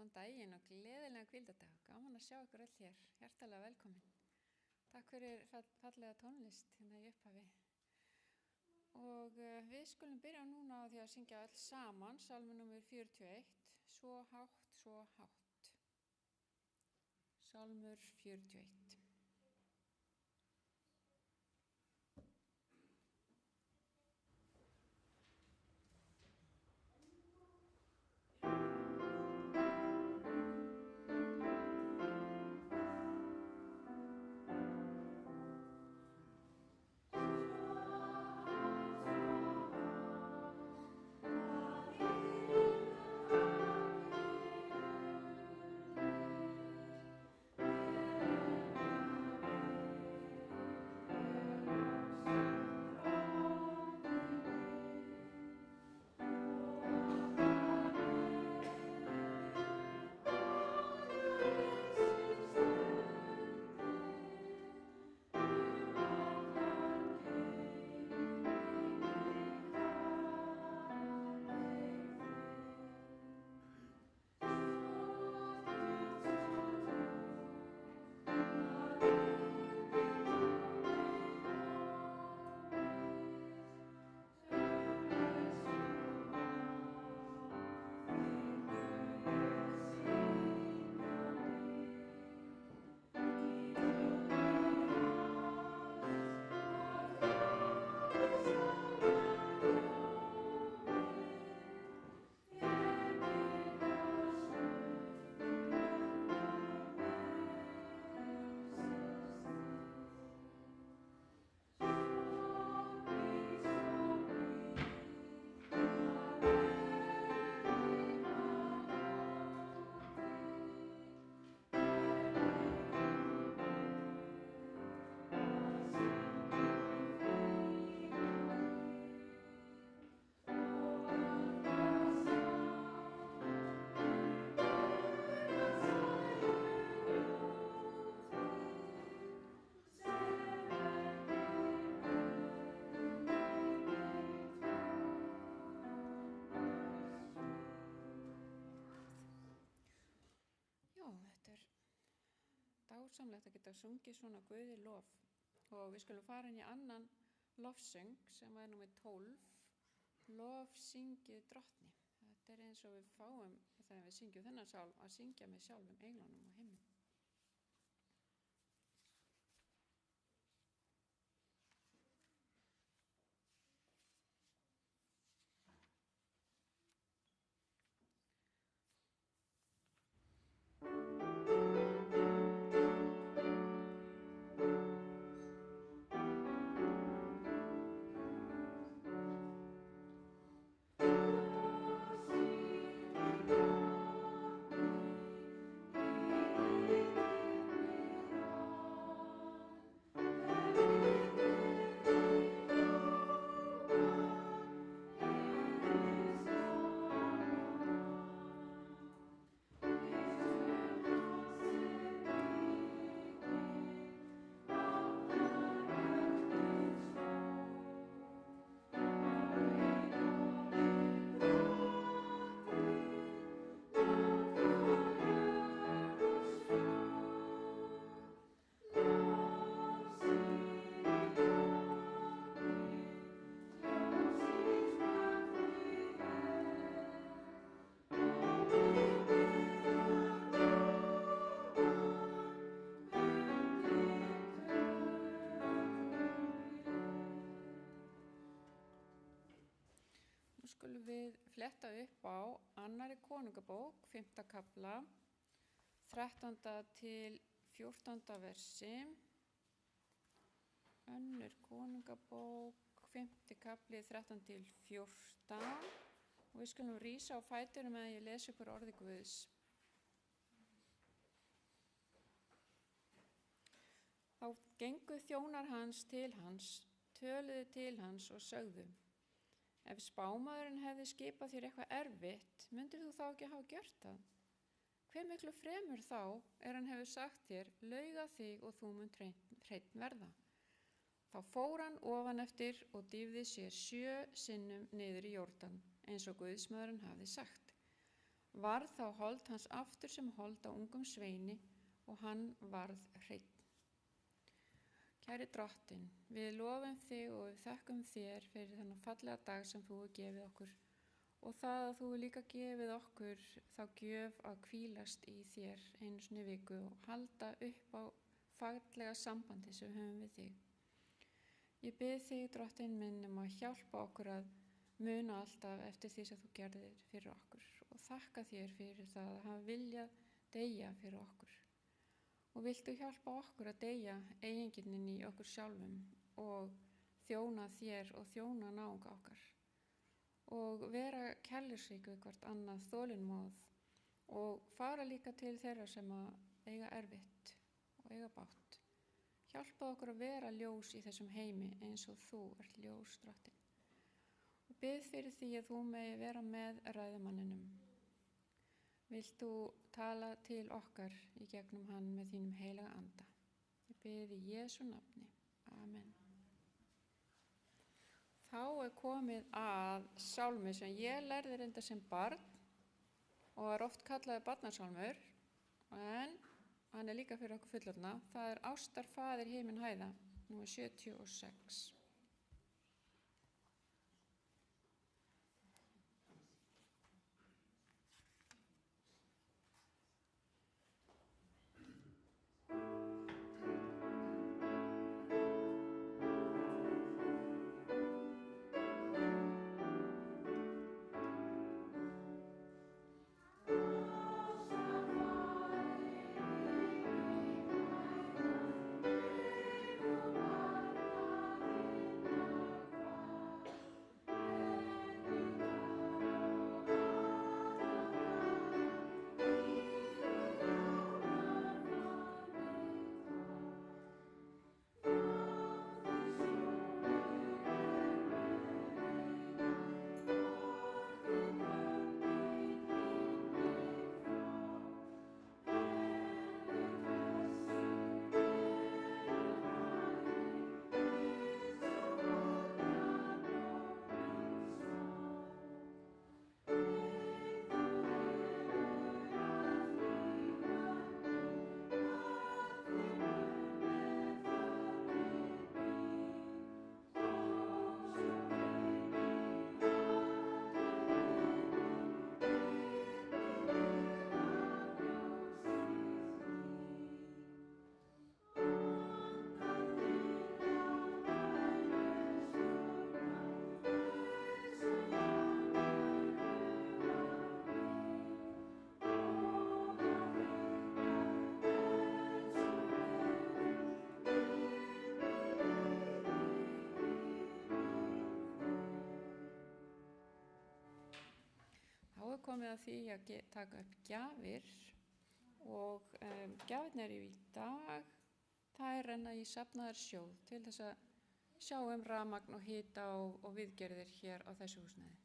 Góðan daginn og gleðilega hvíldardag. Gaman að sjá ykkur öll hér. Hjartalega velkomin. Takk fyrir fallega tónlist hérna í upphafi. Og við skulum byrja núna á því að syngja öll saman salmi númer 41, Svo hátt, svo hátt. Salmur 41. Dásamlegt að geta sungið svona Guði lof og við skulum fara inn í annan lofsöng sem er númer 12, Lof syngið drottni. Þetta er eins og við fáum þegar við syngjum þennan sálm að syngja með sjálfum englunum á himni. Skulum við fletta upp á annarri konungabók, 5. kafla, 13. til 14. versi. Önnur konungabók, 5. kafli, 13 til 14. Og við skulum rísa á fæturum með að ég lesi ykkur orði Guðs. Þá gengu þjónar hans til hans, töluðu til hans og sögðu: Ef spámaðurinn hefði skipað þér eitthvað erfitt, myndir þú þá ekki hafa gjört það? Hve miklu fremur þá hann hefur sagt þér, lauga þig og þú munt hreinn verða. Þá fór hann ofan eftir og dýfði sér 7 sinnum niður í Jórdan, eins og Guðsmaðurinn hafði sagt. Varð þá hold hans aftur sem hold á ungum sveini og hann varð hreinn. Kæri Drottinn, við lofum þig og við þökkum þér fyrir þennan fallega dag sem þú hefur gefið okkur og það að þú hefur líka gefið okkur þá gjöf að hvílast í þér einu sinni í viku og halda upp á fallega sambandi sem við höfum við þig. Ég bið þig, Drottinn minn, að hjálpa okkur að muna alltaf eftir því sem þú gerðir fyrir okkur og þakka þér fyrir það að hafa viljað deyja fyrir okkur. Og viltu hjálpa okkur að deyja eigingirnin í okkur sjálfum og þjóna þér og þjóna náunga okkar og vera kærleiksrík við hvort annað, þolinmóð og fara líka til þeirra sem að eiga erfitt og eiga bágt. Hjálpa okkur að vera ljós í þessum heimi eins og þú ert ljós, Drottinn. Og bið fyrir því að þú megi vera með ræðumanninum. Vilt þú tala til okkar í gegnum hann með þínum heilaga anda. Ég bið í Jesú nafni. Amen. Þá komið að sálmi sem ég lærði reynda sem barn og er oft kallaði barnasálmur, en hann líka fyrir okkur fullorðna. Það Ástarfaðir himinhæða, númer 76. Komið að því að taka upp gjafir og gjafirnar í dag, það renna í safnaðarsjóð til þess að sjá rafmagn og hita og viðgerðir hér á þessu húsnæði.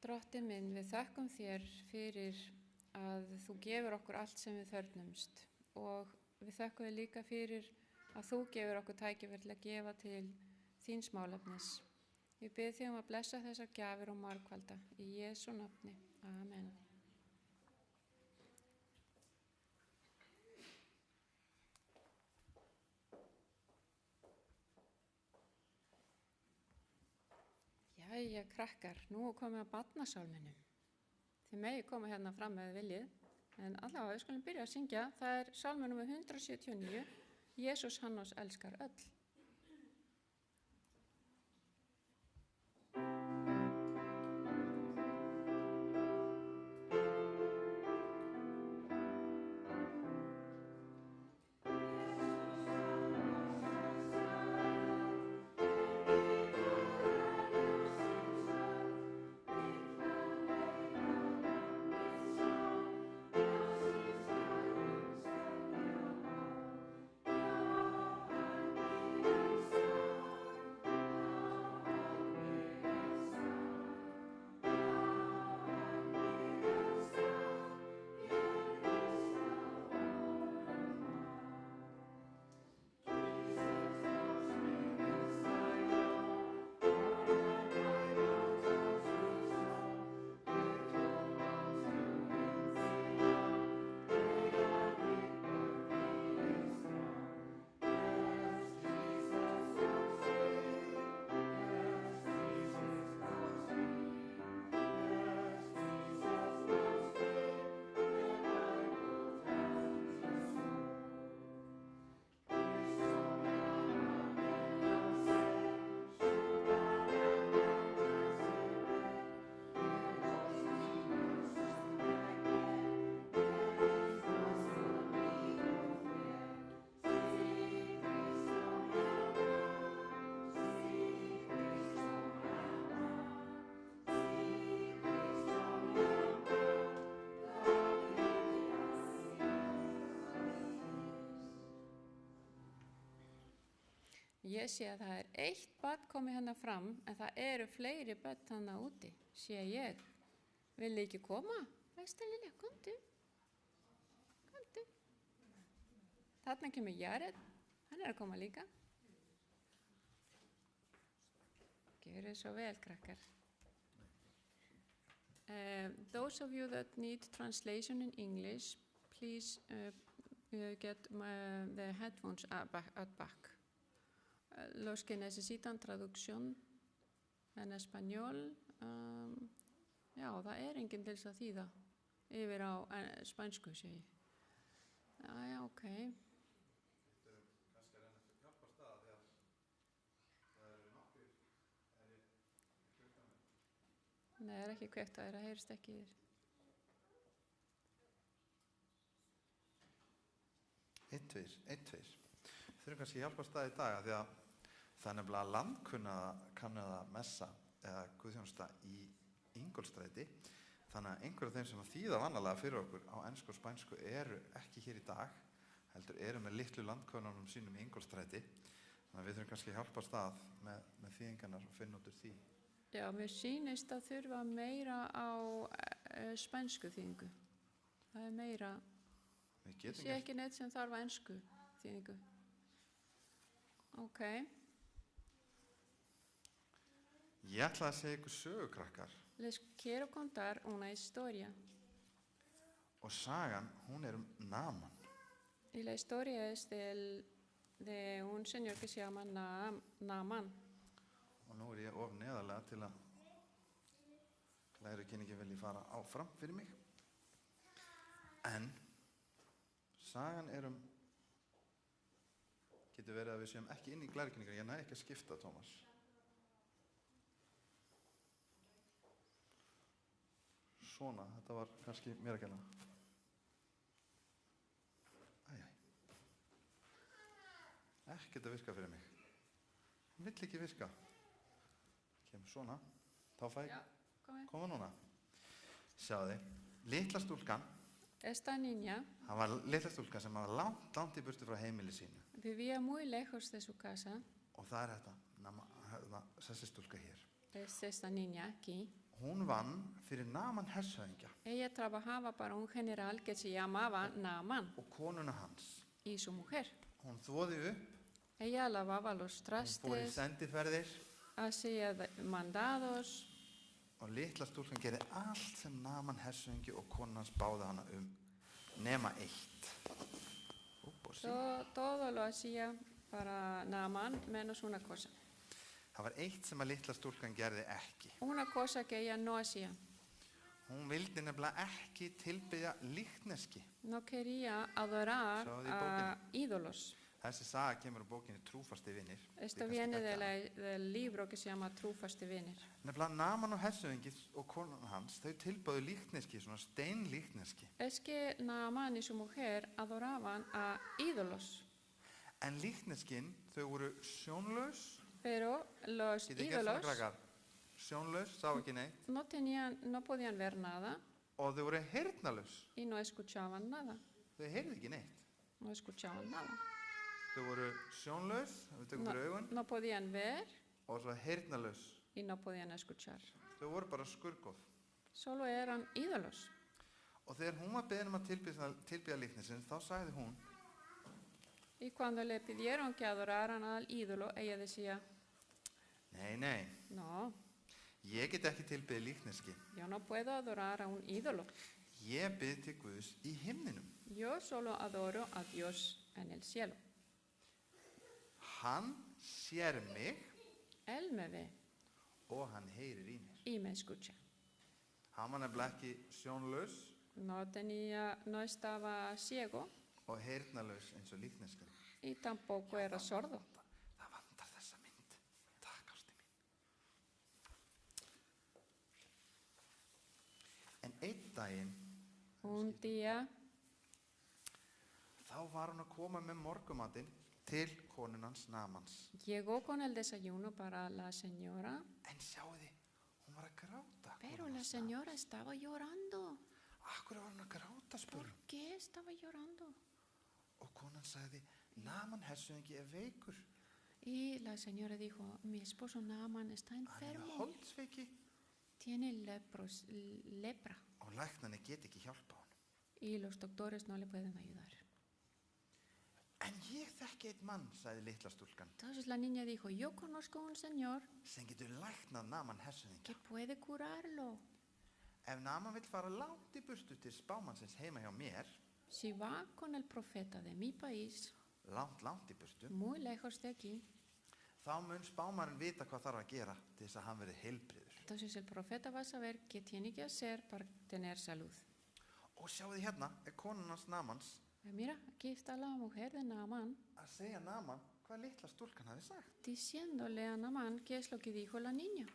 Drottinn minn, við þökkum þér fyrir að þú gefur okkur allt sem við þörfnumst og við þökkum þér líka fyrir að þú gefur okkur tækifæri til að gefa til þíns málefnis. Ég bið þig að blessa þessar gjafir og margfalda í Jesú nafni. Amen. Jæja, krakkar, nú er komið að barnasálminum. Þið megi koma hérna fram með viljið, en allavega við skulum byrja að syngja. Það er sálmur númer 179, Jesús hann oss elskar öll. Ég sé að það er eitt barn komið hérna fram, en það eru fleiri börn þarna úti, sé ég. Vil ekki koma? Veista Lilja, komdu. Komdu. Þarna kemur Jared, hann er að koma líka. Gjörið svo vel, krakkar. Those of you that need translation in English, please get the headphones at back. Los que necesitan traducción en español, já, það er enginn til þess að þýða yfir á spænsku, sé ég. Já, ok. Kannski að reyna að hjálpa stað þegar það eru nokkur, er ég kveikt á mér? Nei, það er ekki kveikt á þér, það heyrist ekki í þér. 1, 2. Þurfum kannski að hjálpa stað í dag af því að það er nefnilega landkunnaða messa eða guðþjónusta í Ingólfsstræti. Þannig að einhver af þeim sem að þýða vanalega fyrir okkur á ensku og spænsku eru ekki hér í dag, heldur eru með litlu landkunnunum sínum í Ingólfsstræti. Þannig að við þurfum kannski að hjálpa stað með þýðingarnar og finna út úr því. Já, mér sýnist að þurfa meira á spænsku þýðingu. Það er meira, ég sé ekki neitt sem þarf á ensku þýðingu. Ok. Ég ætla að segja ykkur sögu, krakkar. Les quiero contar una historia. Og sagan, hún er Naaman. Y la historia es de un señor que se llama Naaman. Og nú er ég of neðarlega til að glærukynningi vilji fara áfram fyrir mig. En sagan er getur verið að við séum ekki inn í glærukynningar. Ég næ ekki að skipta, Tómas. Svona, þetta var kannski mér að kenna. Ekkert að virka fyrir mig. Hún vill ekki virka. Kemur svona. Þá fæ ég. Koma núna. Sjáðu þið. Litla stúlkan. Esta niña. Það var litla stúlkan sem var langt í burtu frá heimili sínu. Vivía muy lejos de su casa. Og það er þetta. Þessi stúlka hér. Es esta niña aquí. Hún vann fyrir Naman hershöfðingja Ella trabajaba para un general que se llamaba Naamán og konuna hans. y su mujer. Hún þvoði upp, Ella lavaba los hún fór í trastes, sendiferðir hacía mandados og litla stúlkan gerði allt sem Naman hershöfðingi og konan hans báði hana nema eitt. Todo lo hacía para Naamán menos una cosa. Það var eitt sem að litla stúlkan gerði ekki. Una cosa que ella no hacía. Hún vildi nefnilega ekki tilbiðja líkneski. No quería adorar Sáðu í a bókinni. ídolos. Þessi saga kemur úr bókinni Trúfasti vinir. Esto viene del libro que se llama Trúfasti vinir. Nefnilega Naman og hershöfðingi og konan hans, þau tilböðu líkneski, svona steinlíkneski. Es que Naamán y su mujer adoraban a ídolos, En líkneskin, þau voru sjónlaus, pero los getið gert svona ídolos krakkar, sjónlaus, sá ekki neitt, no podían ver nada og þau voru heyrnalaus, y no escuchaban nada. þau heyrðu ekki neitt. No escuchaban nada. Þau voru sjónlaus, þau tökum fyrir augun, No podían ver og svo heyrnalaus. y no podían escuchar. Þau voru bara skurgoð. Solo eran ídolos. Og þegar hún var beðin að tilbiðja líknessin, þá sagði hún, Y cuando le pidieron que adoraran al ídolo, ella decía, nei, no, ég get ekki tilbiðja líkneski. yo no puedo adorar a un ídolo. Ég bið til Guðs í himninum. Yo solo adoro a Dios en el cielo. Hann sér mig Él me ve og hann heyrir í mér. y me escucha. Hann var nefnilega ekki sjónlaus No estaba ciego og heyrnalaus eins og líkneskan. y tampoco era sordo. Það vantar þessa mynd. Takk, ásti mín. En einn daginn, Un día þá var hún að koma með morgumatinn til konunans Namans. llegó con el desayuno para la señora, En sjáuði, hún var að gráta. pero la señora estaba llorando. Akkur var hún að gráta, spurði ¿Por hún. qué estaba llorando? Og konan sagði, Naman hershöfðingi er veikur. Y la señora dijo, mi esposo Naamán está Hann er með enfermo, holdsveiki tiene lepra og læknarnir get ekki hjálpa honum. y los doctores no le pueden ayudar. En ég þekki einn mann, sagði litla stúlkan, Entonces la niña dijo, yo conozco un señor sem getur læknað Naman que hershöfðingja. puede curarlo. Ef Naman vill fara langt í burtu til spámannsins heima hjá mér, Si va con el profeta de mi país, langt í burtu, muy lejos de aquí, þá mun spámannin vita hvað þarf að gera til þess að hann verði heilbrigður. entonces el profeta va a saber qué tiene que hacer para tener salud. Og sjáu þið hérna, er konan hans Namans Mira, aquí está la mujer de Naamán að segja Naman hvað litla stúlkan hafi sagt. diciéndole a Naamán qué es lo que dijo la niña.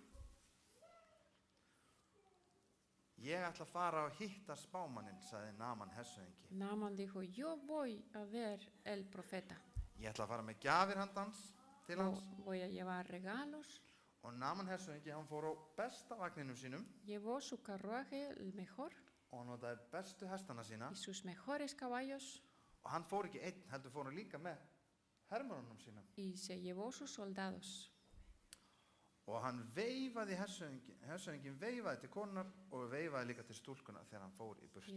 Ég ætla að fara og hitta spámannin, sagði Naman hershöfðingi. Naamán dijo, yo voy a ver el profeta. Ég ætla að fara með gjafir handans til hans. Voy a llevar regalos. Og Naman hershöfðingi, hann fór á besta vagninum sínum Llevó su carruaje, el mejor, og hann notaði bestu hestana sína. y sus mejores caballos, Og hann fór ekki einn, heldur fór hann líka með hermörunum sínum. y se llevó sus soldados. Og hann veifaði hershöfðingin veifaði til konunar og veifaði líka til stúlkunar þegar hann fór í burtu.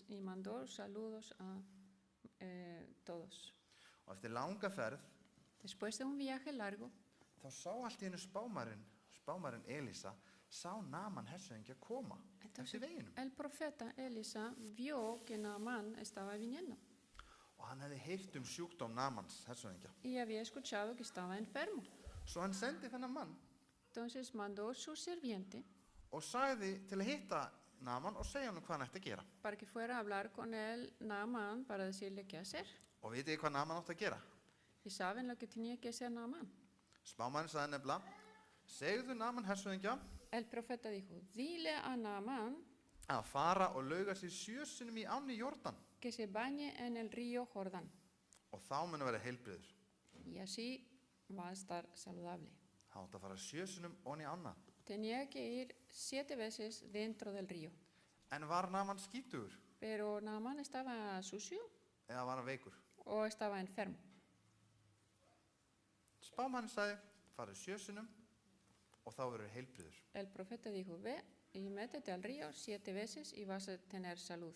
Y mandó saludos a todos. Og eftir langa ferð, Después de un viaje largo, þá sá allt í einu spámarinn Elísa, sá Naman hershöfðingi að koma eftir veginum. el profeta Elisa vio que Naamán estaba viniendo Og hann hefði heyrt sjúkdóm Namans hershöfðingja. y había escuchado que estaba enfermo. Svo hann sendi þennan mann Entonces mandó su sirviente og sagði til að hitta Naman og segja hann hvað hann ætti að gera. para que fuera a hablar con él, Naamán, para decirle qué hacer. Og vitið þið hvað Naman átti að gera? ¿Y saben lo que tenía que hacer Naamán? Spámarinn sagði nefnilega, segðu Naman hershöfðingja El profeta dijo, dile a Naamán að fara og lauga sér 7 sinnum í ánni Jórdan que se bañe en el río Jordán og þá mun að vera heilbrigður. y así va a estar saludable. Hann átti að fara 7 sinnum onni ána. Tenía que ir 7 veces dentro del río, En var Naman skítugur pero Naamán estaba sucio eða var hann veikur? o estaba enfermo. Spámarinn sagði, farið 7 sinnum og þá verður heilbriður. El profeta dijo, ve y métete al río 7 veces y vas a tener salud.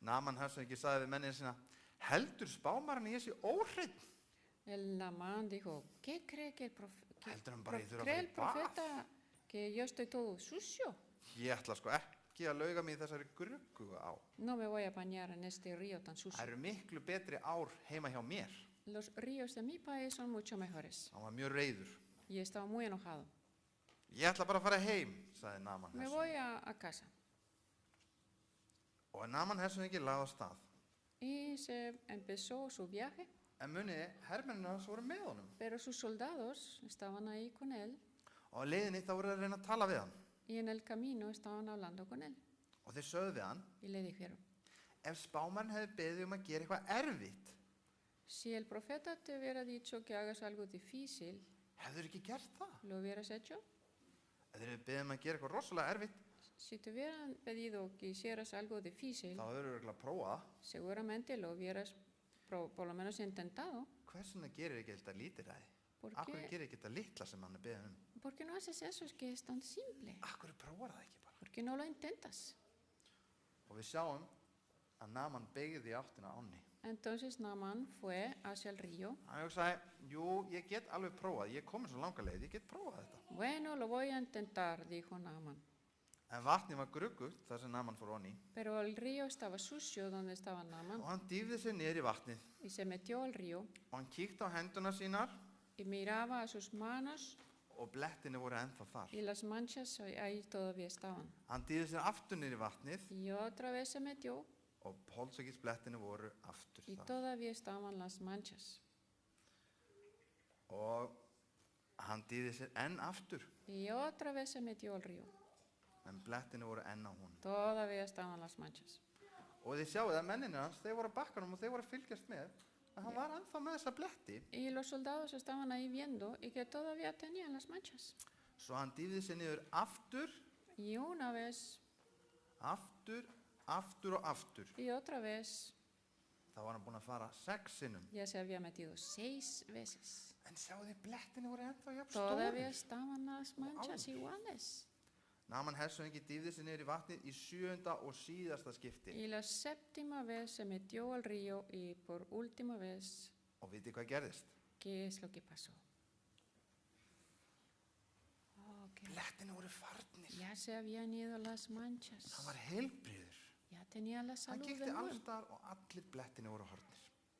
Naaman hershöfðingi sagði við mennina sína, heldur spámarinn að ég sé óhreinn? El Naamán dijo, ¿qué cree que Heldur hann bara að ég þurfa að cree fara el í bað? profeta que yo estoy todo sucio? Ég ætla sko ekki að lauga mig í þessari gruggu á. No me voy a bañar en este río tan sucio. Það eru miklu betri ár heima hjá mér. Los ríos de mi país son mucho mejores. Hann var mjög reiður. Y estaba muy enojado. Ég ætla bara að fara heim, sagði Naaman Me hershöfðingi. voy a casa. Og Naaman hershöfðingi lagði á stað. Y se empezó su viaje, En muniði, hermennina hans voru með honum. pero sus soldados estaban ahí con él Og á leiðinni þá voru þeir að reyna að tala við hann. y en el camino estaban hablando con él. Og þeir sögðu við hann, Y le dijeron, ef spámarinn hefði beðið að gera eitthvað erfitt, si el profeta te hubiera dicho que hagas algo difícil, hefur ekki gert það. ¿lo hubieras hecho? Ef þeir hefði beðið að gera eitthvað rosalega erfitt, Si te hubieran pedido que hicieras algo difícil, þá hefur örugglega að prófa það. seguramente lo hubieras por lo menos intentado. Hvers vegna gerir ekki þetta lítilræði? ¿Por Akkur qué, gerir ekki þetta litla sem hann er beðið um? ¿por qué no haces eso? Es que es tan simple. Akkur prófar það ekki bara? ¿Por qué no lo intentas? Og við sjáum að Naaman beygði í áttina að ánni. Entonces Naamán fue hacia el río. Hann hugsaði, jú, ég get alveg prófað, ég er komin svo langa leið, ég get prófað þetta. Bueno, lo voy a intentar, dijo Naamán. En vatnið var gruggugt þar sem Naaman fór onni Pero el río estaba sucio donde estaba Naamán og hann dýfði sig niður í vatnið y se metió al río og hann kíkti á henduna sínar y miraba a sus manos og blettinni voru ennþá þar. y las manchas ahí todavía estaban. Hann dýfði sig aftur niður í vatnið Y otra vez se metió og holdsveikisblettinni voru aftur y þar. todavía estaban las manchas. Og hann dýfði sig enn aftur, Y otra vez se metió al río. en blettinni voru enn á honum. Todavía estaban las manchas. Og þið sjáu að menninni hans, þeir voru á bakkanum og þeir voru að fylgjast með að hann var ennþá með þessa bletti. Y los soldados estaban ahí viendo y que todavía tenían las manchas. Svo hann dýfði sig niður aftur, Y una vez aftur, aftur og aftur. y otra vez Þá var hann búinn að fara 6 sinnum. ya se había metido 6 veces. En sjáu þið, blettinni voru ennþá jafn Todavía stórir. estaban las manchas áður. iguales. Naaman hershöfðingi dýfði sig niður í vatnið í 7. og síðasta skipti. Y la 7ª vez se metió al río y por última vez, Og vitið hvað gerðist? ¿qué es lo que pasó? Oh, que Blettinni voru farnir. ya se habían ido las manchas. Hann var heilbrigður. Ya tenía la Hann salud kíkti de alls nuevo. staðar og allir blettinni voru horfnir.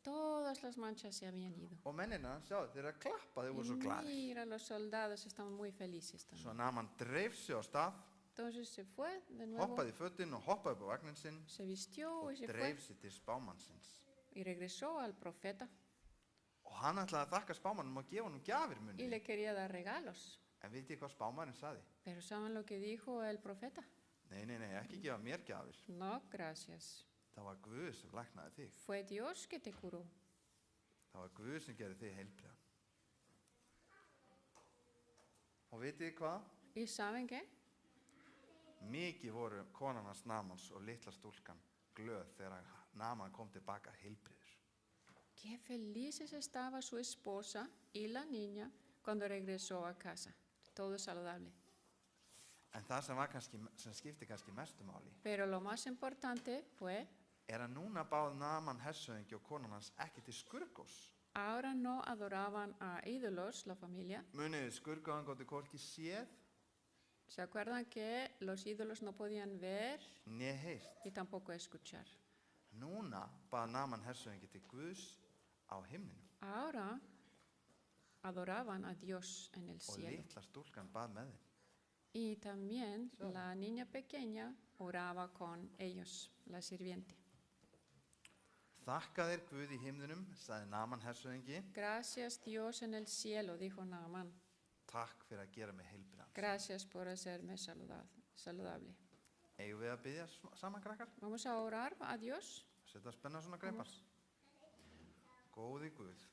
Todas las manchas se habían ido. Og mennina, sjáu, þeir eru að klappa, þeir voru svo Y glaðir. mira, los soldados estaban muy felices también. Svo Naaman dreif sig á stað, Entonces se fue de nuevo, hoppaði í fötin og hoppaði upp á vagnin sinn se vistió og y se fue dreif sig til spámannsins. y regresó al profeta Og hann ætlaði að þakka spámannum og gefa honum gjafir y munni. le quería dar regalos. En vitið hvað spámannin saði? Pero ¿saben lo que dijo el profeta? Nei, ekki gefa mér gjafir. No, gracias. Það var Guð sem læknaði þig. Fue Dios que te curó. Það var Guð sem gerði þig heilbriðan. Og vitið þið hvað? ¿Y saben qué? Mikið voru konan hans Naamans og litla stúlkan glöð þegar Naaman kom tilbaka heilbriður. Qué felices estaba su esposa y la niña cuando regresó a casa. Todo saludable. En það sem skipti kannski mestu máli Pero lo más importante fue, að núna báð Naaman hershöfðingi og konan hans ekki til skurgós. ahora no adoraban a ídolos, la familia. Muniði skurgóðan góti hvorki séð ¿Se acuerdan que los ídolos no podían ver né heyrt. y tampoco escuchar? Núna bað Naaman hershöfðingi til Guðs á himninum Ahora adoraban a Dios en el og cielo. litla stúlkan bað með þeim. Y también la niña pequeña oraba con ellos, la sirviente. Þakka þér Guð í himninum, sagði Naaman hershöfðingi. Gracias Dios en el cielo, dijo Naamán. Takk fyrir að gera mig heilbriðan. Gracias por hacerme saludable. Eigum við að biðja saman, krakkar? Vamos a orar a Dios. Setja spenna svona greipar. Vamos. Góði Guð,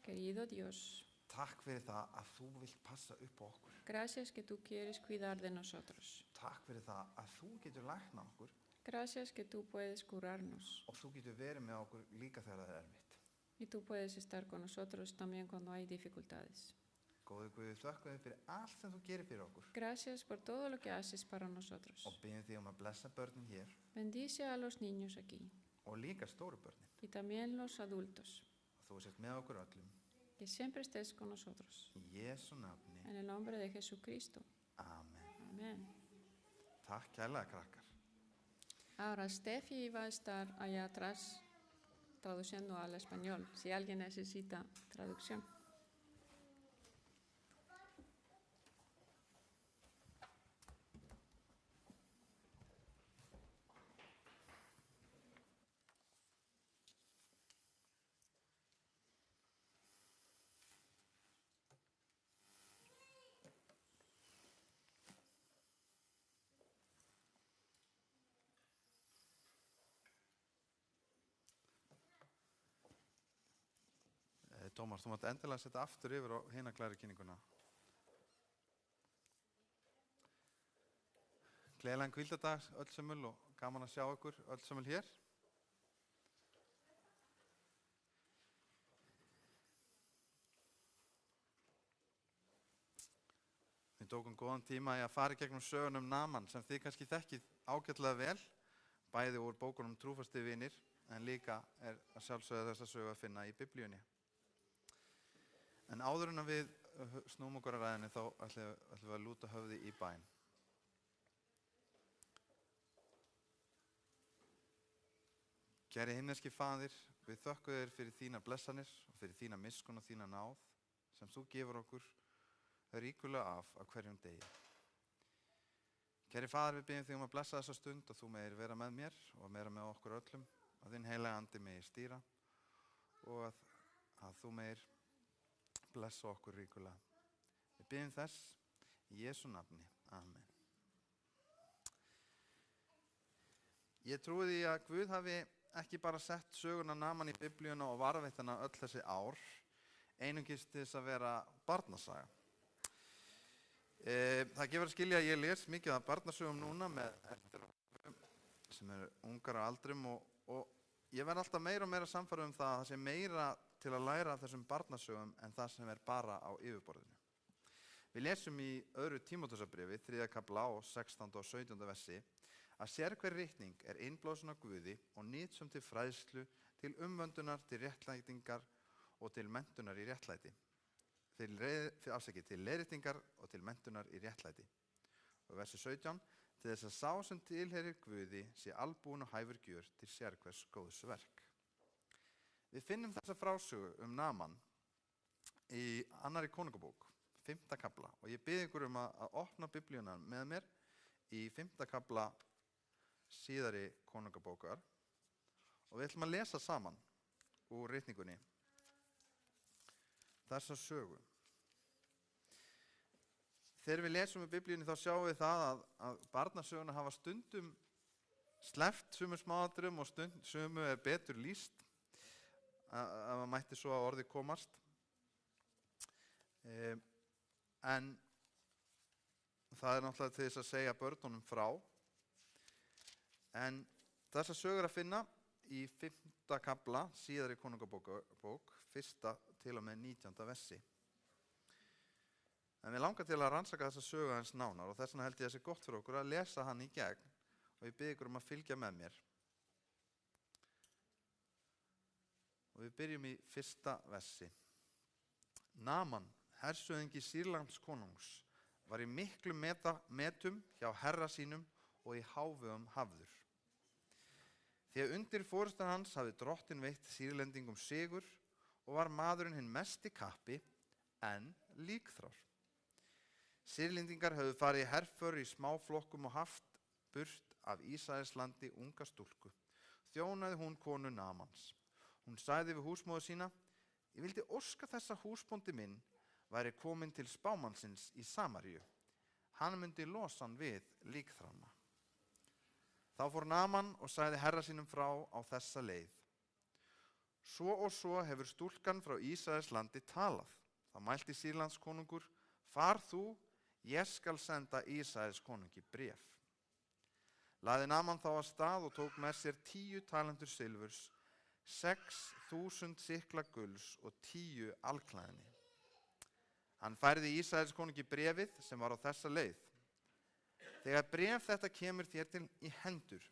Querido Dios, takk fyrir það að þú vilt passa upp á okkur. gracias que tú quieres cuidar de nosotros. Takk fyrir það að þú getur læknað okkur Gracias que tú puedes curarnos. og þú getur verið með okkur líka þegar það er erfitt. Y tú puedes estar con nosotros también cuando hay dificultades. Góði Guð, við þökkum þér fyrir allt sem þú gerir fyrir okkur Gracias por todo lo que haces para nosotros. og biðjum þig að blessa börnin hér Bendice a los niños aquí og líka stóru börnin. y también los adultos. Að þú sért með okkur öllum. Que siempre estés con nosotros. Í Jesú nafni. En el nombre de Jesucristo. Amen. Amén. Takk kærlega, krakkar. Ahora Steffi va a estar allá atrás traduciendo al español, si alguien necesita traducción. Tómas, þú mátt endilega setja aftur yfir á hina klærikynninguna. Gleðilegan hvíldardag öll sömul og gaman að sjá ykkur öll sömul hér. Við tókum góðan tíma í að fara í gegnum sögun Naman sem þið kannski þekkið ágætlega vel, bæði úr bókunum Trúfasti vinir, en líka að sjálfsögðu þessa sögu að finna í Biblíunni. En áður en við snúum okkur að ræðinni þá ætlum við að lúta höfði í bæn. Kæri himneski Faðir, við þökkum þér fyrir þínar blessanir og fyrir þína miskunn og þína náð sem þú gefur okkur ríkulega af hverjum degi. Kæri Faðir, við biðjum þig að blessa þessa stund og þú megir vera með mér og vera með okkur öllum, að þinn heilaga andi megir stýra og að þú megir blessa okkur ríkulega. Við biðjum þess í Jesú nafni. Amen. Ég trúi því að Guð hafi ekki bara sett söguna Naman í Biblíuna og varðveitt hana öll þessi ár, einungis til þess að vera barnasaga. Það gefur að skilja að ég les mikið af barnasögum núna með sem eru ungar á aldrum og ég verð alltaf meira og meira sannfærður það að það sé meira til að læra af þessum barnasögum en það sem bara á yfirborðinu. Við lesum í 2. Tímóteusarbréfi, 3. kafla og 16. og 17. versi að sérhver ritning innblásin af Guði og nytsum til fræðslu, til umvöndunar, til réttlætingar og til menntunar í réttlæti. Til leiðréttingar og til menntunar í réttlæti. Og versi 17, til þess að sá sem tilheyrir Guði sé albúin og hæfur gjör til sérhvers góðs verk. Við finnum þessa frásögu Naman í 2. konungabók, 5. kafla og ég bið ykkur að opna Biblíuna með mér í 5. kafla síðari konungabókar og við ætlum að lesa saman úr ritningunni þessa sögu. Þegar við lesum í Biblíunni þá sjáum við það að barnasöguna hafa stundum sleppt sumum smáatriðum og sumu betur lýst að maður mætti svo að orði komast. En það náttúrulega til þess að segja börnunum frá. En þessa sögur að finna í 5. kafla síðari konungabók, 1. til og með 19. versi. En við langar til að rannsaka þessa sögu aðeins nánar og þess vegna held ég að það sé gott fyrir okkur að lesa hann í gegn og ég bið ykkur að fylgja með mér. Og við byrjum í 1. versi. Naman, hershöfðingi Sýrlands konungs, var í miklu metum hjá herra sínum og í hávegum hafður. Því að undir forystu hans hafði drottinn veitt Sýrlendingum sigur og var maðurinn hinn mesti kappi en líkþrár. Sýrlendingar höfðu farið í herför í smáflokkum og haft burt af Ísraelslandi unga stúlku. Þjónaði hún konu Namans. Hún sagði við húsmóður sína: Ég vildi óska þess að húsbóndi minn væri kominn til spámannsins í Samaríu. Hann myndi losa hann við líkþrána. Þá fór Naman og sagði herra sínum frá á þessa leið: Svo og svo hefur stúlkan frá Ísraelslandi talað. Þá mælti Sýrlands konungur: Far þú, ég skal senda Ísraels konungi bréf. Lagði Naman þá af stað og tók með sér 10 talentur silfurs, 6.000 sikla gulls og 10 alklæðni. Hann færði Ísraels konungi bréfið sem var á þessa leið. Þegar bréf þetta kemur þér í hendur,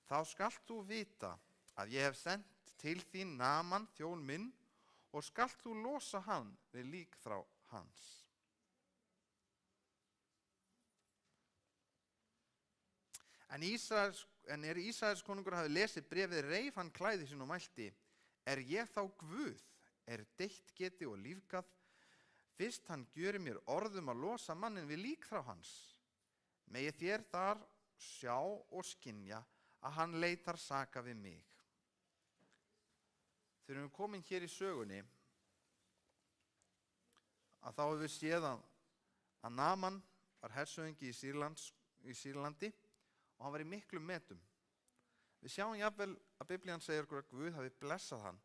þá skalt þú vita að ég hef sendt til þín Naaman þjón minn og skalt þú losa hann við líkþrá hans. En Ísraels konungur hafi lesið bréfið, reif hann klæði sín og mælti: Er ég þá Guð, er deytt geti og lífgað, fyrst hann gjöri mér orðum að losa mannin við líkþrá hans? Megi þér þar sjá og skynja að hann leitar saka við mig. Þegar við komin hér í sögunni, að þá hefur við séð að Naaman var hershöfðingi í Sýrlandi og hann var í miklum metum. Við sjáum jafnvel að Biblían segir okkur að Guð hafi blessað hann,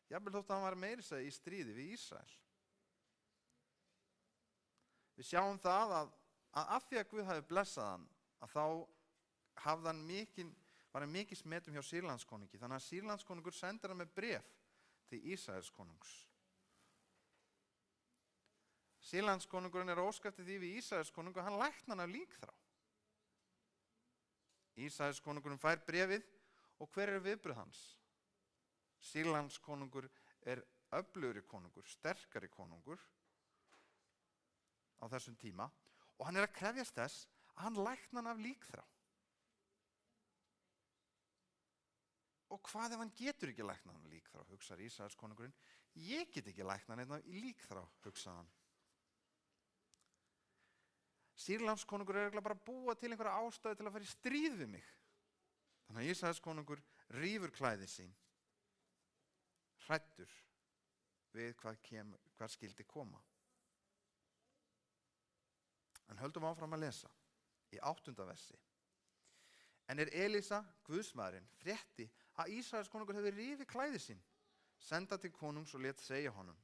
jafnvel þótt að hann var meira að segja í stríði við Ísrael. Við sjáum það að af því að Guð hafi blessað hann, að þá var hann mikið metum hjá Sýrlandskonungi, þannig að Sýrlandskonungur sendir hann með bréf til Ísraels konungs. Sýrlandskonungurinn óska eftir því við Ísraels konung og hann læknar hann af líkþrá. Ísraels konungurinn fær bréfið og hver viðbrögð hans? Sýrlandskonungur öflugri konungur, sterkari konungur á þessum tíma og hann að krefjast þess að hann læknar hann af líkþrá. Og hvað ef hann getur ekki læknað hann líkþrá, hugsar Ísraels konungurinn. Ég get ekki læknað hann í líkþrá, hugsaði hann. Sýrlands konungur örugglega bara að búa til einhverja ástæðu til að fara í stríð við mig. Þannig að Ísraels konungur rífur klæði sín, hræddur við hvað skyldi koma. En höldum áfram að lesa í 8. versi. En Elísa, Guðsmaðurinn, frétti að Ísraels konungur hefði rifið klæði sín, senda til konungs og lét segja honum: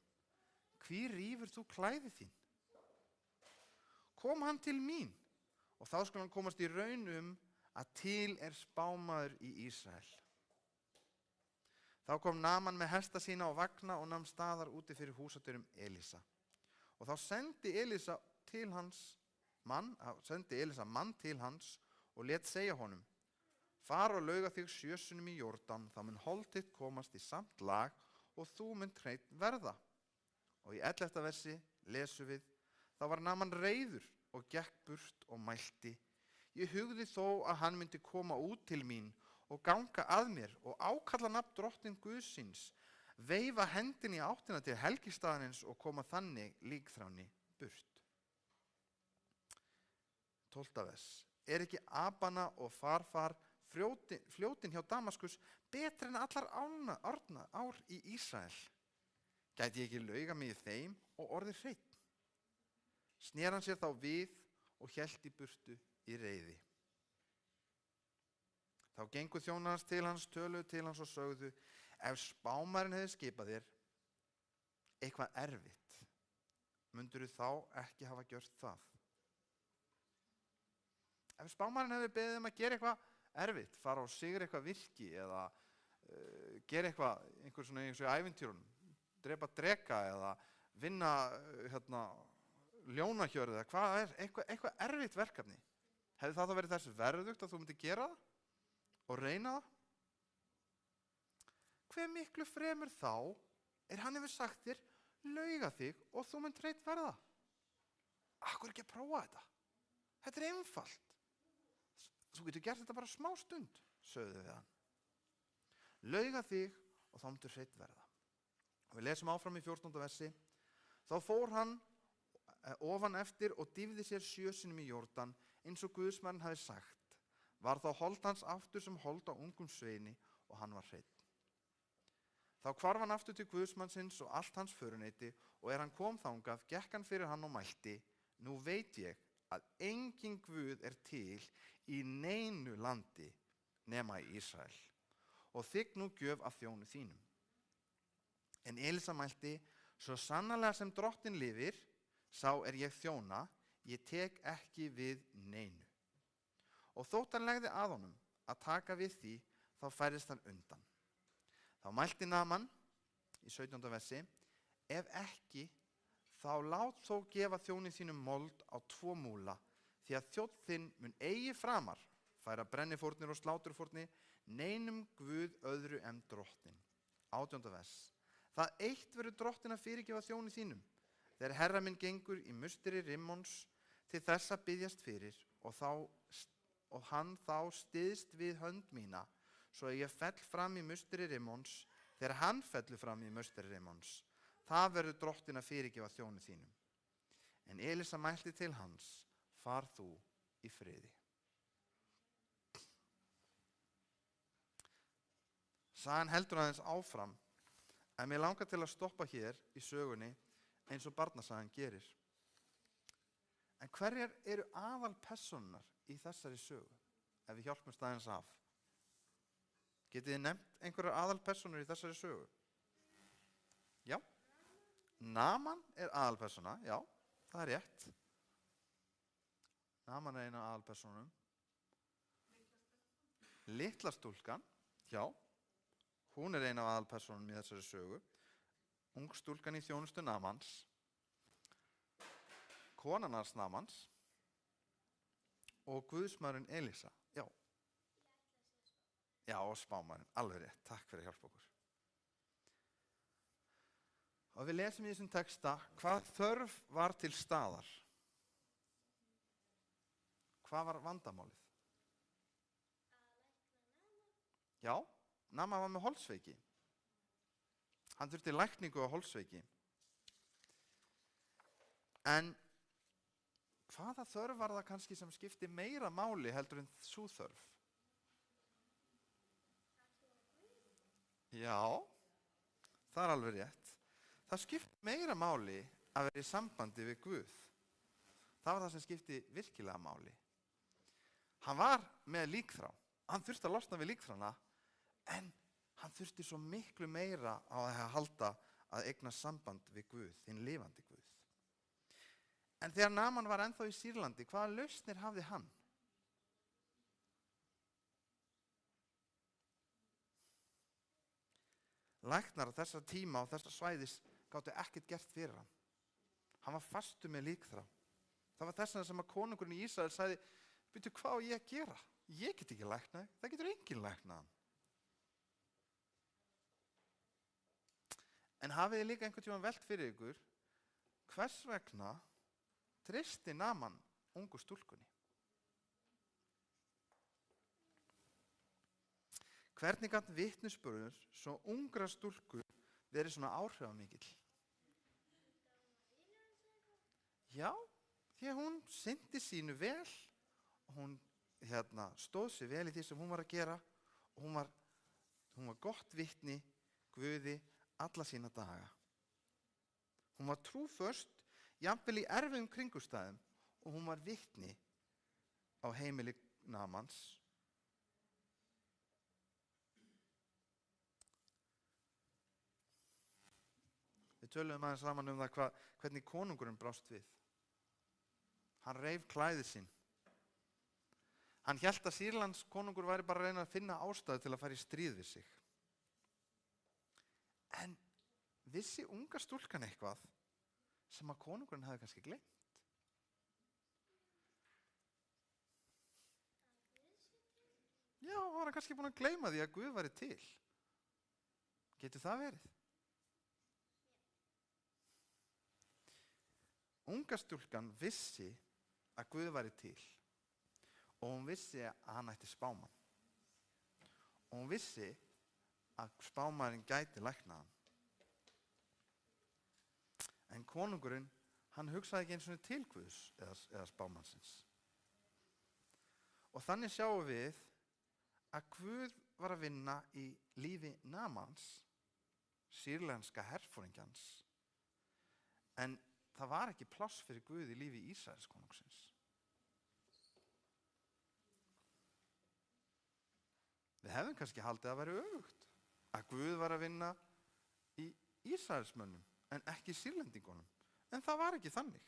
Hví rífur þú klæði þín? Kom hann til mín, og þá skal hann komast í raun að til spámaður í Ísrael. Þá kom Naaman með hesta sína og vagna og nam staðar úti fyrir húsadyrum Elísa. Og þá sendi Elísa mann til hans og lét segja honum: Far og lauga þig 7 sinnum í Jórdan, þá mun hold þitt komast í samt lag og þú munt hreinn verða. Og í 11. versi lesum við: Þá var Naaman reiður og gekk burt og mælti: Ég hugði þó að hann myndi koma út til mín og ganga að mér og ákalla nafn drottins Guðsins, veifa hendinni í áttina til helgistaðarins og koma þannig líkþránni burt. 12. vers. Er ekki Abana og Farfar fljótin hjá Damaskus betri en allar ár í Ísrael? Gæti ég ekki lauga mig í þeim og orðið hreinn? Snér hann sér þá við og hélt í burtu í reiði. Þá gengu þjónar hans til hans, töluðu til hans og sögðu: Ef spámaðurinn hefði skipað þér eitthvað erfitt, mundirðu þá ekki hafa gjört það? Ef spámaðurinn hefði beðið að gera eitthvað erfitt, fara og sigra eitthvað virki eða gera einhver svona eins og í ævintýrunum, drepa dreka eða vinna ljónahjörð eða hvað eitthvað erfitt verkefni, hefði það þá verið þess verðugt að þú myndir gera það og reyna það? Hve miklu fremur þá hann hefur sagt þér: Lauga þig og þú munt hreinn verða? Akkur ekki að prófa þetta? Þetta einfalt. Þú getur gert þetta bara smá stund, sögðu við hann. Lauga þig og þá mundir hreinn verða. Og við lesum áfram í 14. versi. Þá fór hann ofan eftir og dýfði sér 7 sinnum í Jórdan, eins og Guðsmaðurinn hafði sagt. Var þá hold hans aftur sem hold á ungum sveini og hann var hreinn. Þá hvarf hann aftur til Guðsmannsins og allt hans föruneyti, og hann kom þangað, gekk hann fyrir hann og mælti: Nú veit ég að engin Guð til í neinu landi nema í Ísrael, og þigg nú gjöf af þjóni þínum. En Elísa mælti: Svo sannarlega sem drottin lifir, sá ég þjóna, ég tek ekki við neinu. Og þótt hann legði að honum að taka við því, þá færðist hann undan. Þá mælti Naman í 17. versi: ef ekki, þá lát þó gefa þjóni þínum mold á 2 múla, því að þjónn þinn mun eigi framar færa brennifórnir og sláturfórnir neinum guð öðru en drottinn. 18. vers. Það eitt verður drottinn að fyrirgefa þjóni þínum, þegar herra minn gengur í musteri Rimmons til þess að biðjast fyrir, og hann þá styðst við hönd mína, svo að ég fell fram í musteri Rimmons, þegar hann fellur fram í musteri Rimmons. Það verður drottinn að fyrirgefa þjóni þínum. En Elísa mælti til hans: far þú í friði. Sagan heldur aðeins áfram, en mér langar til að stoppa hér í sögunni eins og barnasagan gerir. En hverjar eru aðalpersónurnar í þessari sögu, ef við hjálpumst aðeins af? Getið þið nefnt einhverjar aðalpersónur í þessari sögu? Já. Naman er aðalpersóna, já, það er rétt. Naman er eina af aðalpersónunum. Litla stúlkan, já, hún er eina af aðalpersónunum í þessari sögu. Ung stúlkan í þjónustu Namans. Konan hans Namans. Og guðsmaðurinn Elísa, já. Já, og spámaðurinn, alveg rétt, takk fyrir að hjálpa okkur. Og við lesum í þessum texta hvað þörf var til staðar. Hvað var vandamálið? Já, Naman var með holdsveiki. Hann þurfti lækningu á holdsveiki. En hvaða þörf var það kannski sem skipti meira máli heldur en sú þörf? Já, það er alveg rétt. Það skipti meira máli að vera í sambandi við Guð. Það var það sem skipti virkilega máli. Hann var með líkþrá. Hann þurfti að losna við líkþrána, en hann þurfti svo miklu meira á að halda að eigna samband við Guð, hinn lifandi Guð. En þegar Naman var ennþá í Sýrlandi, hvaða lausnir hafði hann? Læknar á þessa tíma og þessa svæðis gátu ekkert gert fyrir hann. Hann var fastur með líkþrá. Það var þess vegna sem að konungurinn í Ísrael sagði: bíddu, hvað á ég að gera? Ég get ekki læknað, það getur enginn læknað hann. En hafið þið líka einhvern tímann velt fyrir ykkur, hvers vegna treysti Naman ungu stúlkunni? Hvernig gat vitnisburður svo ungra stúlku verið svona áhrifamikill? Já, því að hún sinnti sínu vel, og hún stóð sig vel í því sem hún var að gera, og hún var gott vitni Guði alla sína daga. Hún var trúföst, jafnvel í erfiðum kringumstæðum, og hún var vitni á heimili Namans. Við töluðum aðeins saman um það hvernig konungurinn brást við. Hann reif klæði sín. Hann hélt að Sýrlands konungur væri bara að reyna að finna ástæðu til að fara í stríð við sig. En vissi unga stúlkan eitthvað sem að konungurinn hefði kannski gleymt? Já, var hann kannski búinn að gleyma því að Guð væri til? Getur það verið? Unga stúlkan vissi að Guð væri til, og hún vissi að hann ætti spámann. Og hún vissi að spámaðurinn gæti læknað hann. En konungurinn, hann hugsaði ekki einu sinni til Guðs eða spámannsins. Og þannig sjáum við að Guð var að vinna í lífi Namans, sýrlenska herforingjans, en það var ekki pláss fyrir Guð í lífi Ísraels konungsins. Við hefðum kannski haldið að vera öfugt, að Guð var að vinna í Ísraelsmönnum en ekki Sýrlendingunum. En það var ekki þannig.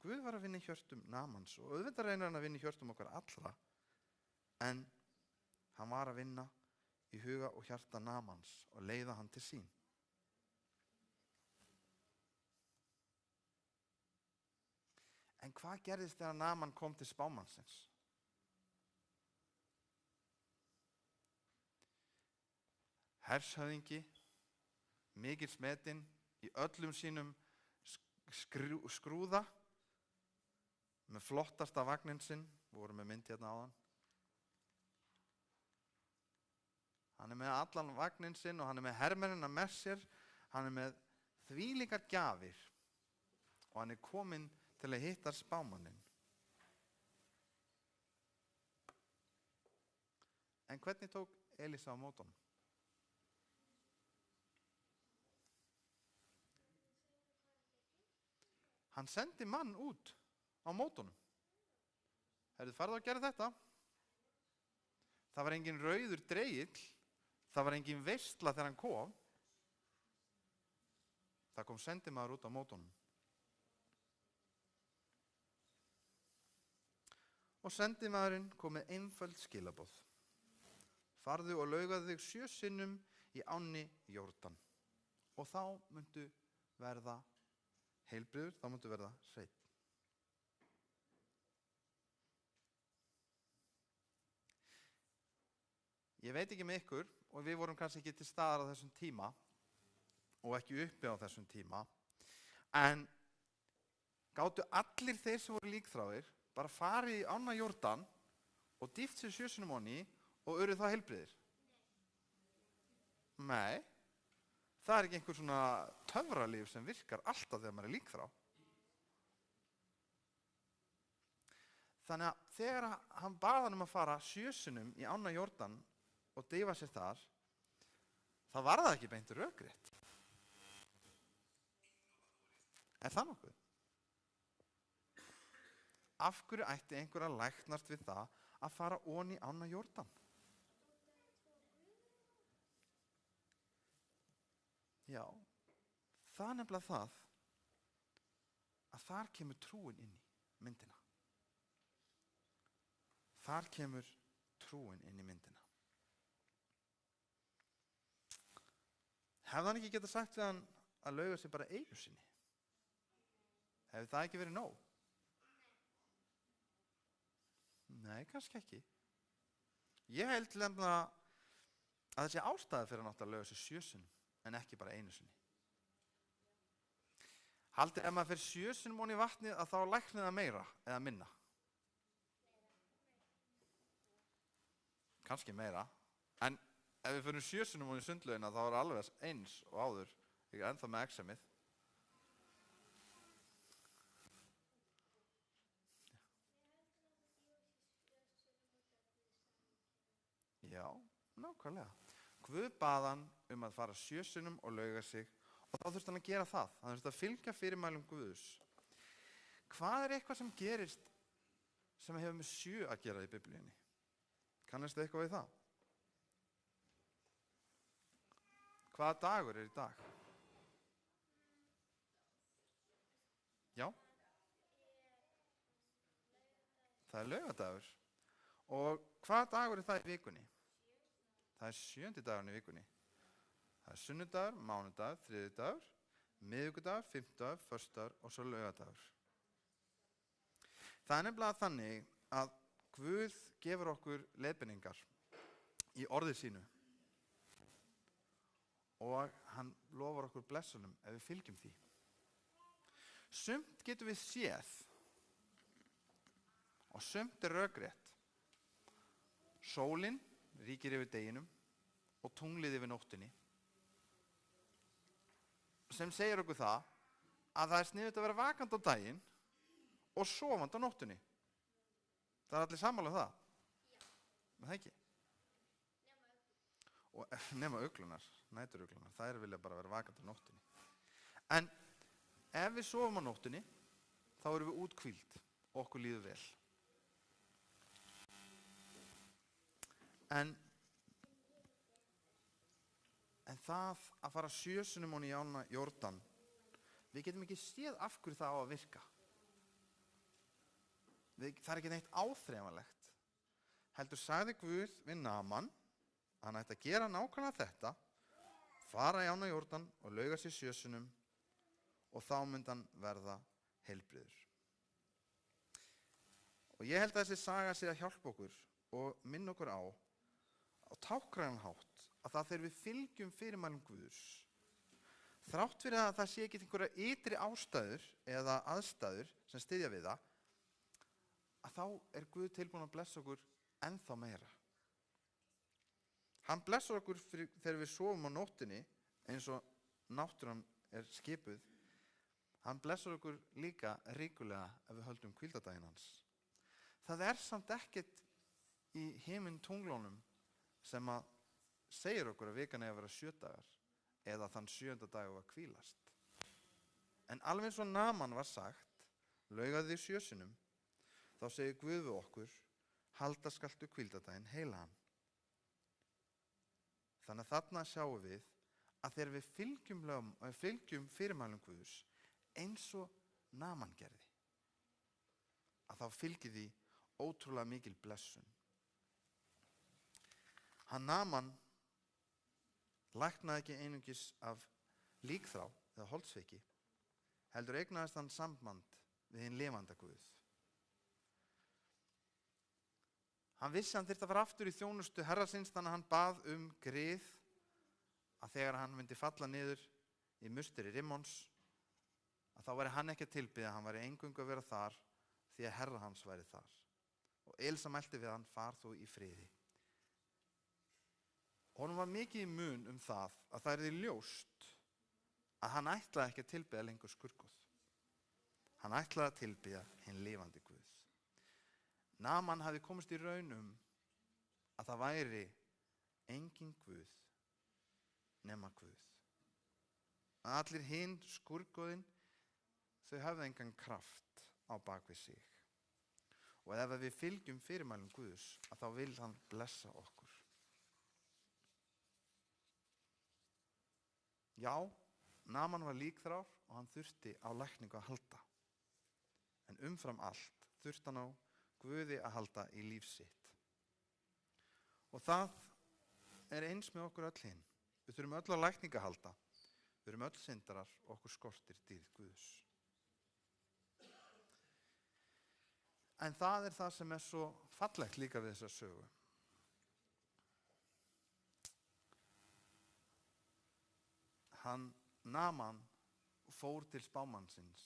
Guð var að vinna í hjörtum Namans, og auðvitað reynir hann að vinna í hjörtum okkar allra, en hann var að vinna í huga og hjarta Naamans og leiða hann til sín. En hvað gerðist þegar Naaman kom til spámannsins? Hershöfðingi, mikill smetinn í öllum sínum skrúða, með flottasta vagninn sinn, vorum með mynd hérna áðan. Hann er með allan vagninn sinn og hann er með hermennina með sér, hann er með þvílíkar gjafir og hann er kominn til að hitta spámanninn. En hvernig tók Elísa á móti honum? Hann sendi mann út á móti honum. Heyrðu, farðu að gera þetta. Það var engin rauður dregill, það var engin veisla þegar hann kom. Það kom sendimaður út á móti honum. Og sendimaðurinn kom með einföld skilaboð. Farðu og laugaðu þig 7 sinnum í ánni Jórdan og þá muntu verða heilbrigður, þá muntu verða hreinn. Ég veit ekki með ykkur og við vorum kannski ekki til staðar á þessum tíma og ekki uppi á þessum tíma, en gátu allir þeir sem voru líkþráir bara farið í ána Jórdan og dýft sér 7 sinnum onni og urðu þá heilbrigðir? Nei, það er ekki einhver svona töfralíf sem virkar alltaf þegar maður er líkþrá. Þannig að þegar hann bað hann að fara 7 sinnum í ána Jórdan og deyfa sér þar, þá var það ekki beint rökrétt. Er það nokkuð? Af hverju ætti einhver að læknast við það að fara onni í ána Jórdan? Já, það er nefnilega það að þar kemur trúin inn í myndina. Þar kemur trúin inn í myndina. Hefði hann ekki getað sagt við hann að lauga sig bara einu sinni? Hefði það ekki verið nóg? Nei, kannski ekki. Ég held til nefnilega að þessi ástæði fyrir hann átt að lauga sig 7 sinnum en ekki bara einu sinni. Haldið ef maður fyrir 7 sinnum onni í vatnið að þá læknir það meira eða minna? Kannski meira. En ef við fyrir 7 sinnum onni í sundlaugina þá er alveg eins og áður, ekki ennþá með exemið. Já, nákvæmlega. Guð bað hann að fara 7 sinnum og lauga sig og þá þurfti hann að gera það. Hann þurfti að fylgja fyrirmælum Guðs. Hvað er eitthvað sem gerist sem hefur með 7 að gera í Biblíunni? Kannast þið eitthvað við það? Hvaða dagur er í dag? Já? Það er laugadagur. Og hvaða dagur er það í vikunni? Það er 7. dagurinn í vikunni. Það er sunnudagur, mánudagur, þriðjudagur, miðvikudagur, fimmtudagur, föstudagur og svo laugadagur. Það er nefnilega þannig að Guð gefur okkur leiðbeiningar í orði sínu og hann lofar okkur blessunum ef við fylgjum því. Sumt getum við séð og sumt er rökrétt. Sólin ríkir yfir deginum og tunglið yfir nóttinni, sem segir okkur það að það er sniðugt að vera vakandi á daginn og sofandi á nóttinni. Það er allir sammála um það? Já. Það ekki? Nema uglunar, næturuglunar, þær vilja bara vera vakandi á nóttinni. En ef við sofum á nóttinni, þá erum við úthvíld og okkur líður vel. En það að fara 7 sinnum onni í ána Jórdan, við getum ekki séð af hverju það á að virka. Það er ekki neitt áþreifanlegt. Heldur sagði Guð við Naaman hann ætti að gera nákvæmlega þetta, fara í ána Jórdan og lauga sér 7 sinnum og þá myndi hann verða heilbrigður. Og ég held að þessi saga sé að hjálpa okkur og minna okkur á táknrænan hátt að það þegar við fylgjum fyrirmælum Guðs, þrátt fyrir að það sé ekki einhverja ytri ástæður eða aðstæður sem styðja við það, að þá er Guð tilbúinn að blessa okkur ennþá meira. Hann blessar okkur þegar við sofum á nóttinni eins og náttúran er skipuð. Hann blessar okkur líka ríkulega ef við höldum hvíldardaginn hans. Það er samt ekkert í himintunglunum sem að segir okkur að vikan eigi að vera 7 dagar eða þann 7. dag að hvílast. En alveg eins og Naaman var sagt, laugaðu þig 7 sinnum, þá segir Guð við okkur, halda skaltu hvíldardaginn heilagan. Þannig að þarna sjáum við að þegar við fylgjum fyrirmælum Guðs eins og Naaman gerði, að þá fylgir því ótrúlega mikil blessun. Hann Naaman læknaði ekki einungis af líkþrá eða holdsveiki, heldur eignaðist hann samband við hinn lifanda Guð. Hann vissi hann þyrfti að fara aftur í þjónustu herra síns, þannig að hann bað grið að þegar hann myndi falla niður í musteri Rimmons, að þá væri hann ekki að tilbiðja, hann væri eingöngu að vera þar því að herra hans væri þar. Og Elsa mælti við hann, far þú í friði. Honum var mikið í mun það að það yrði ljóst að hann ætlaði ekki að tilbiðja lengur skurgoð. Hann ætlaði að tilbiðja hinn lifandi Guð. Naaman hafði komist í raun að það væri engin Guð nema Guð. Að allir hinn skurgoðin, þau hafði engan kraft á bakvið sig. Og ef við fylgjum fyrirmælum Guðs, að þá vil hann blessa okkur. Já, Naaman var líkþrár og hann þurfti á lækningu að halda. En umfram allt þurfti hann á Guði að halda í líf sitt. Og það er eins með okkur öll hinn. Við þurfum öll á lækningu að halda. Við erum öll syndarar og okkur skortir dýrð Guðs. En það er það sem er svo fallegt líka við þessa sögu. Hann Naaman fór til spámannsins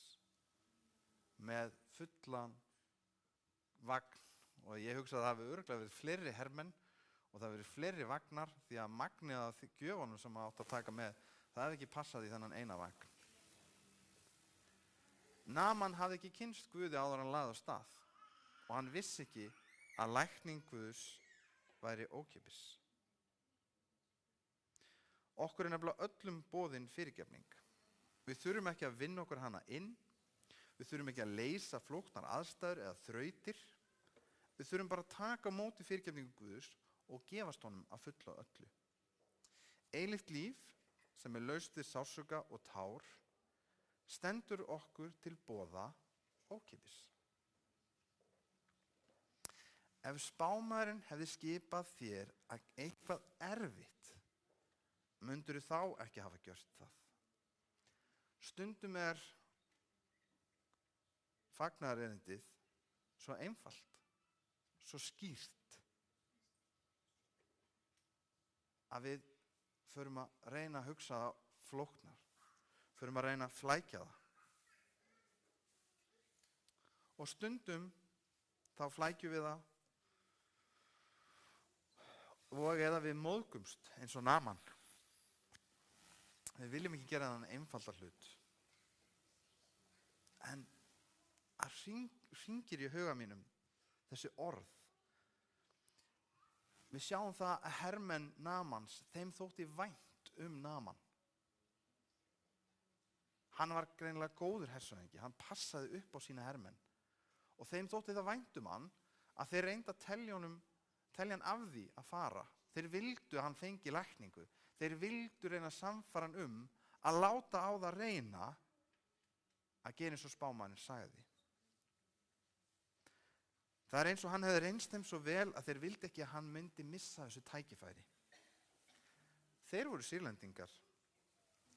með fullan vagn, og ég hugsa að það hafi örugglega verið fleiri hermenn og það hafi verið fleiri vagnar, því að magnið af gjöfunum sem átt að taka með, það hefði ekki passað í þennan eina vagn. Naaman hafði ekki kynnst Guði áður en hann lagði af stað og hann vissi ekki að lækning Guðs væri ókeypis. Okkur er nefnilega öllum boðin fyrirgefning. Við þurfum ekki að vinna okkur hana inn, við þurfum ekki að leysa flóknar aðstæður eða þrautir. Við þurfum bara að taka á móti fyrirgefningu Guðs og gefast honum að fulla öllu. Eilíft líf sem er laust við sársauka og tár stendur okkur til boða ókeypis. Ef spámaðurinn hefði skipað þér eitthvað erfitt, mundirðu þá ekki hafa gjört það. Stundum er fagnaðarerindið svo einfalt, svo skýrt, að við förum að reyna að hugsa það flóknar, förum að reyna að flækja það. Og stundum þá flækjum við það og eða við móðgumst eins og Naaman. Við viljum ekki gera þann einfalda hlut. En að hringir í huga mínum þessi orð. Við sjáum það að hermenn Naamans, þeim þótti vænt Naaman. Hann var greinilega góður hersöðingi, hann passaði upp á sína hermenn. Og þeim þótti það vænt hann að þeir reyndu að telja hann af því að fara. Þeir vildu að hann fengi lækningu. Þeir vildu reyna að sannfæra hann að láta á það reyna að gera eins og spámaðurinn sagði. Það er eins og hann hefði reynst þeim svo vel að þeir vildi ekki að hann myndi missa þessu tækifæri. Þeir voru Sýrlendingar.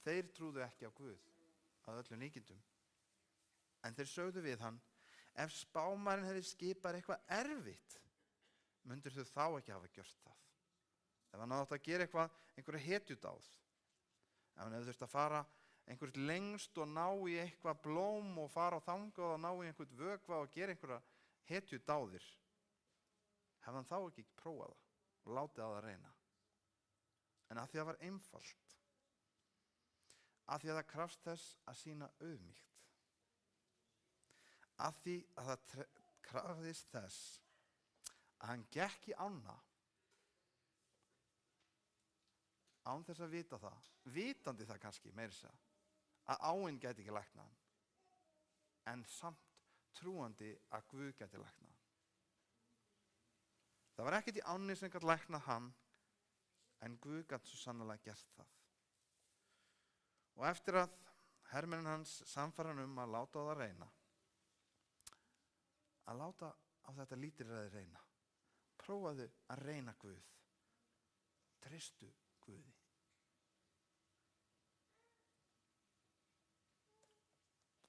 Þeir trúðu ekki á Guð að öllum líkindum. En þeir sögðu við hann, ef spámaðurinn hefði skipað eitthvað erfitt, mundir þau þá ekki hafa gjört það. Ef hann átt að gera einhverja hetjudáð, ef hann hefði þurft að fara einhvert lengst og ná í eitthvað blóm og fara á þangað og ná í einhvert vökva og gera einhverja hetjudáðir, hefði hann þá ekki prófað það og látið á það reyna. En að því það var einfalt, að því að það krafst þess að sýna auðmýkt, að því að það krafðist þess að hann gekk í ána án þess að vita það, vitandi það kannski meira að segja, að áin gæti ekki læknað hann, en samt trúandi að Guð gæti læknað hann. Það var ekkert í ánni sem gæti læknað hann, en Guð gæti svo sannarlega gert það. Og eftir að hermennin hans sannfæra hann að láta á það reyna, að láta á þetta lítilræði reyna, prófaðu að reyna Guð, treystu Guði.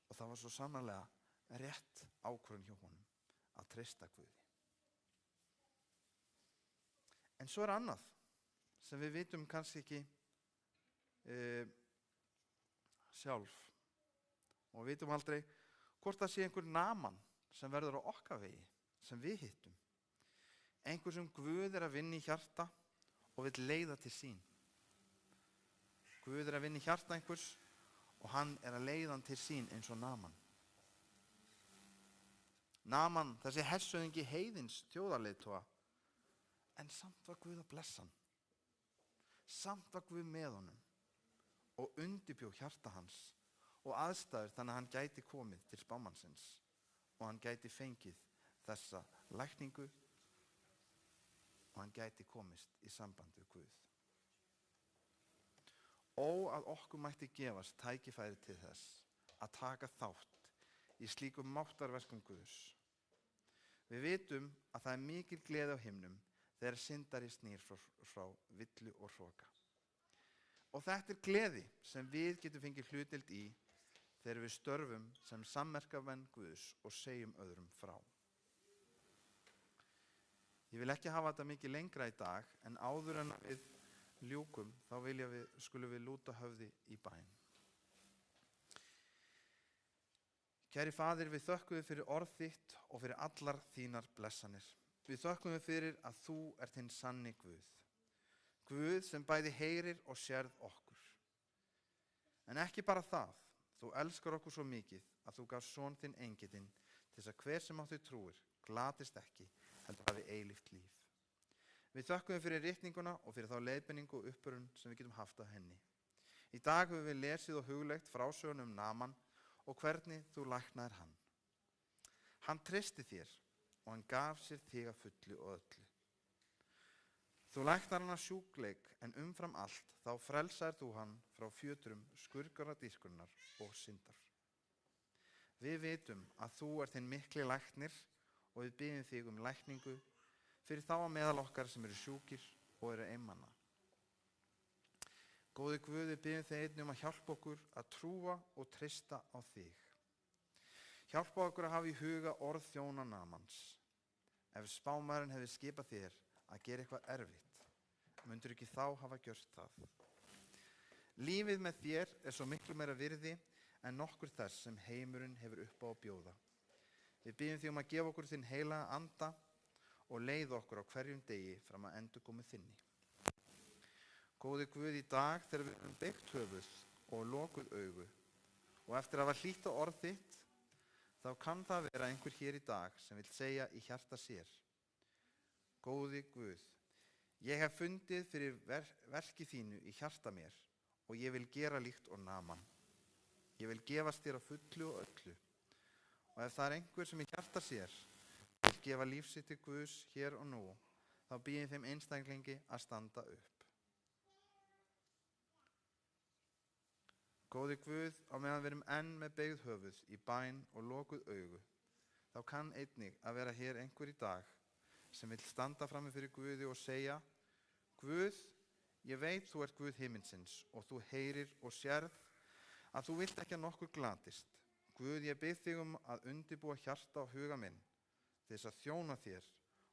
Og það var svo sannarlega rétt ákvörðun hjá honum að treysta Guði. En svo annað sem við vitum kannski ekki sjálf, og við vitum aldrei hvort það sé einhver Naman sem verður á okkar vegi, sem við hittum. Einhver sem Guð að vinna í hjarta og vill leiða til sín. Guð að vinna í hjarta einhvers og hann að leiða hann til sín eins og Naman. Naman, þessi hershöfðingi heiðins þjóðarleiðtoga, en samt var Guð að blessa hann. Samt var Guð með honum og undirbjó hjarta hans og aðstæður þannig að hann gæti komið til spámannsins og hann gæti fengið þessa lækningu og hann gæti komist í samband við Guð. Ó að okkur mætti gefast tækifæri til þess að taka þátt í slíkum máttarverkum Guðs. Við vitum að það mikil gleði á himnum þegar syndari snýr frá villu og hroka. Og þetta gleði sem við getum fengið hlutdeild í þegar við störfum sem samverkamenn Guðs og segjum öðrum frá. Ég vil ekki hafa þetta mikið lengra í dag, en áður en við ljúkum þá skulum við lúta höfði í bæn. Kæri Faðir, við þökkum þér fyrir orð þitt og fyrir allar þínar blessanir. Við þökkum þér fyrir að þú ert hinn sanni Guð. Guð sem bæði heyrir og sérð okkur. En ekki bara það, þú elskar okkur svo mikið að þú gafst son þinn engillinn til þess að hver sem á þig trúir glatist ekki, heldur hafi eilíft líf. Við þökkum þér fyrir ritninguna og fyrir þá leiðbeiningu og uppörun sem við getum haft af henni. Í dag höfum við lesið og hugleitt frásögun Naman og hvernig þú læknaðir hann. Hann treysti þér og hann gaf sér þig að fullu og öllu. Þú læknar hann að sjúkleik, en umfram allt þá frelsaðir þú hann frá fjötrum skurkaradýrkunar og syndar. Við vitum að þú ert hinn mikli læknir og við biðjum þig lækningu fyrir þá að meðal okkar sem eru sjúkir og eru einmana. Góði Guð, við biðjum þig einnig að hjálpa okkur að trúa og treysta á þig. Hjálpa okkur að hafa í huga orð þjóna Namans. Ef spámaðurinn hefði skipað þér að gera eitthvað erfitt, mundur ekki þá hafa gjört það. Lífið með þér svo miklu meira virði en nokkur þess sem heimurinn hefur upp á að bjóða. Við biðjum þig að gefa okkur þinn heilaga anda og leiða okkur á hverjum degi fram að endurkomu þinni. Góði Guð, í dag þegar við erum beygt höfuð og lokuð augu og eftir að hafa hlýtt á orð þitt, þá kann það vera einhver hér í dag sem vill segja í hjarta sér: Góði Guð, ég hef fundið fyrir verki þínu í hjarta mér og ég vil gera líkt og Naman. Ég vil gefast þér á fullu og öllu. Og ef það einhver sem í hjarta sér vill gefa líf sitt til Guðs hér og nú, þá biðjum þeim einstaklingi að standa upp. Góði Guð, á meðan við erum enn með beygð höfuð í bæn og lokuð augu, þá kann einnig að vera hér einhver í dag sem vill standa frammi fyrir Guði og segja: Guð, Ég veit þú ert Guð himinsins og þú heyrir og sérð að þú vilt ekki að nokkur glatist. Guð, ég bið þig að undirbúa hjarta og huga minn til þess að þjóna þér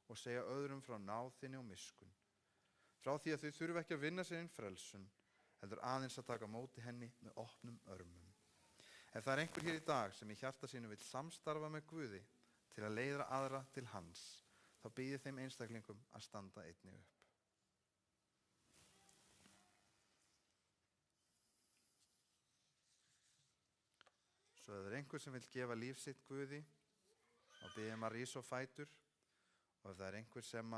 og segja öðrum frá náð þinni og miskunn. Frá því að þau þurfa ekki að vinna sér inn frelsun, heldur aðeins að taka á móti henni með opnum örmum. Ef það er einhver hér í dag sem í hjarta sínu vill samstarfa með Guði til að leiða aðra til hans, þá bið ég þeim einstaklingum að standa einnig upp. Svo ef það er einhver sem vill gefa líf sitt Guði, þá bið ég að rísa á fætur, og ef það er einhver sem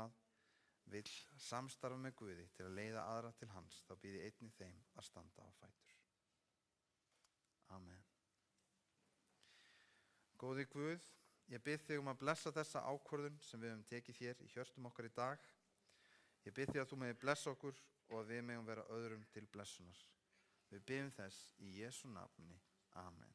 vill samstarfa með Guði til að leiða aðra til hans, þá bið ég einnig þeim að standa á fætur. Amen. Góði Guð, ég bið þig að blessa þessa ákvörðun sem við höfum tekið hér í hjörtum okkar í dag. Ég bið þig að þú megir blessa okkur og að við megum vera öðrum til blessunar. Við biðjum þess í Jesú nafni. Amen.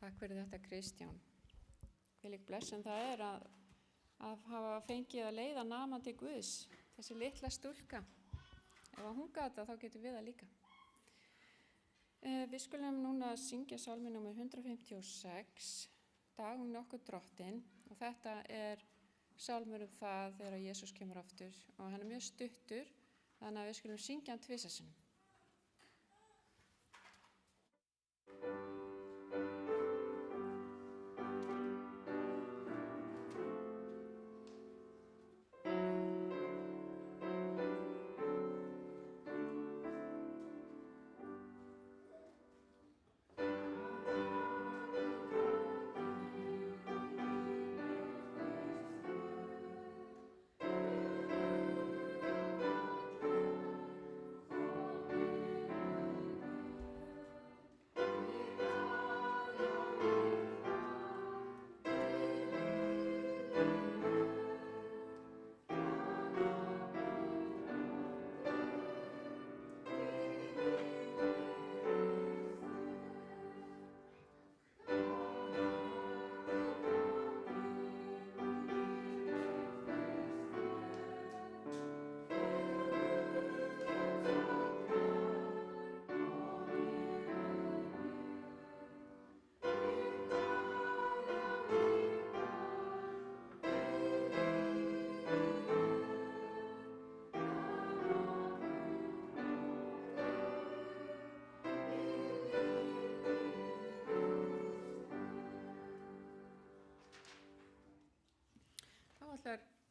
Takk fyrir þetta, Kristján. Hvílík blessun það er að hafa fengið að leiða naman til Guðs, þessi litla stúlka. Ef hún gat það, þá getum við það líka. Við skulum núna syngja salmi númer 156, Dagum nokkuð Drottinn, og þetta er salmur það þegar Jesús kemur aftur og hann er mjög stuttur, þannig að við skulum syngja hann tvisvar sinnum.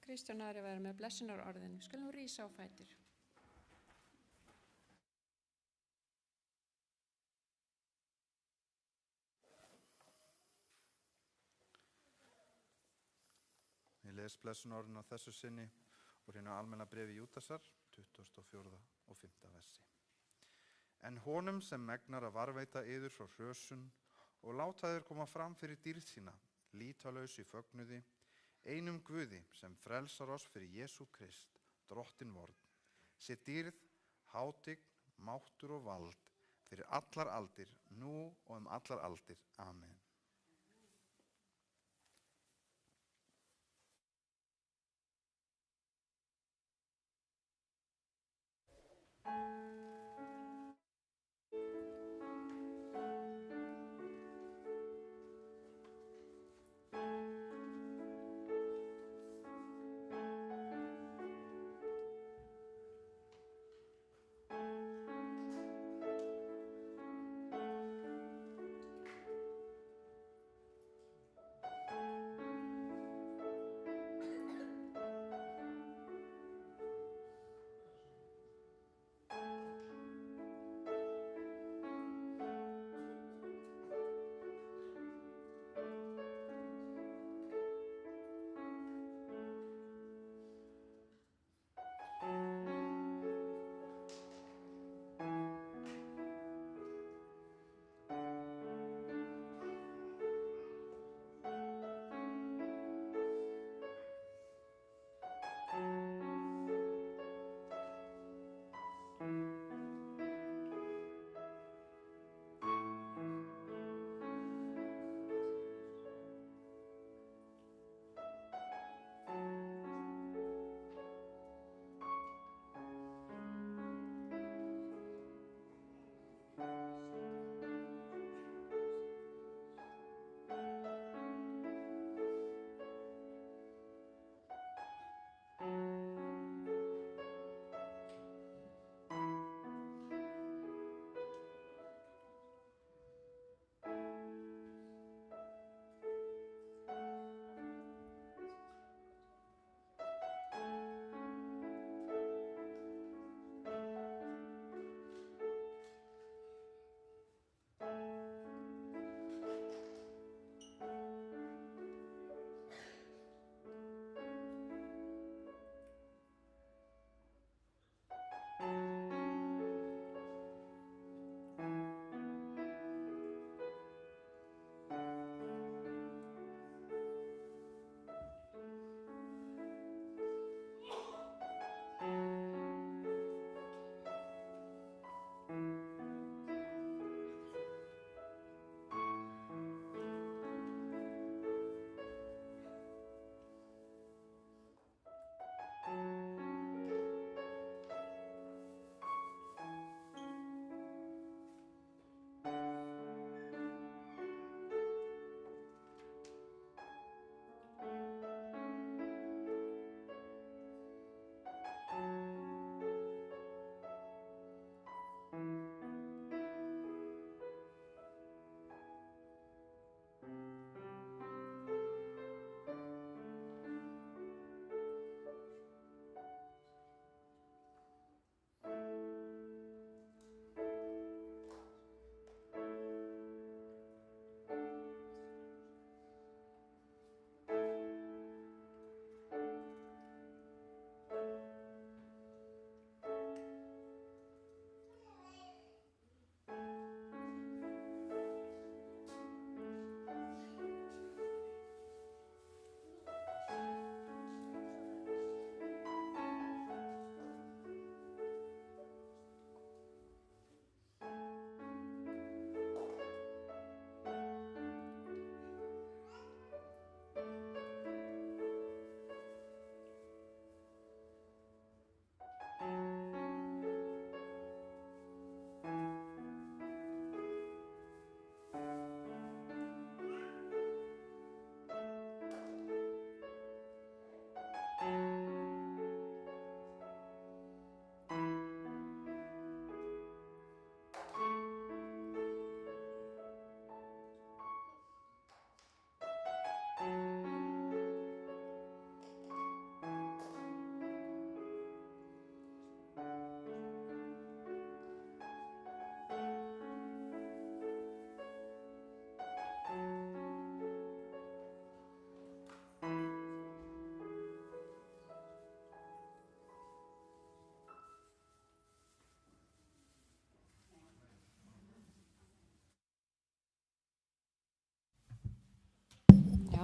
Kristján Ari verið með blessunarorðin. Við skulum rísa á fætur. Ég les blessunarorðin á þessu sinni úr hinu almenna bréfi Júdasar, 24. og 5. versi. En honum sem megnar að varveita yður frá hrösun og láta yður koma fram fyrir dýrð sína, lítalaus í fögnuði, einum Guði sem frelsar oss fyrir Jesú Krist, Drottinn vorn, sé dýrð, hátign, máttur og vald fyrir allar aldir, nú og allar aldir. Amen.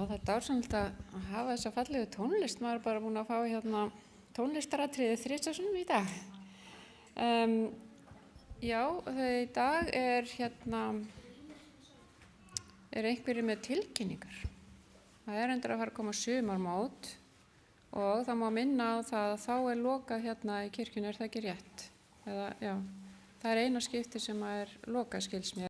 það er dásamlegt að hafa þessa fallegu tónlist. Maður er bara búin að fá hérna tónlistaratriði 3 sinnum í dag. Já, í dag er einhverjir með tilkynningar. Það er endur að fara að koma sumarmót og það má minna á það að þá er lokað hérna í kirkjunni, er það ekki rétt? Eða, já, það er eina skipti sem er lokað, skils mér.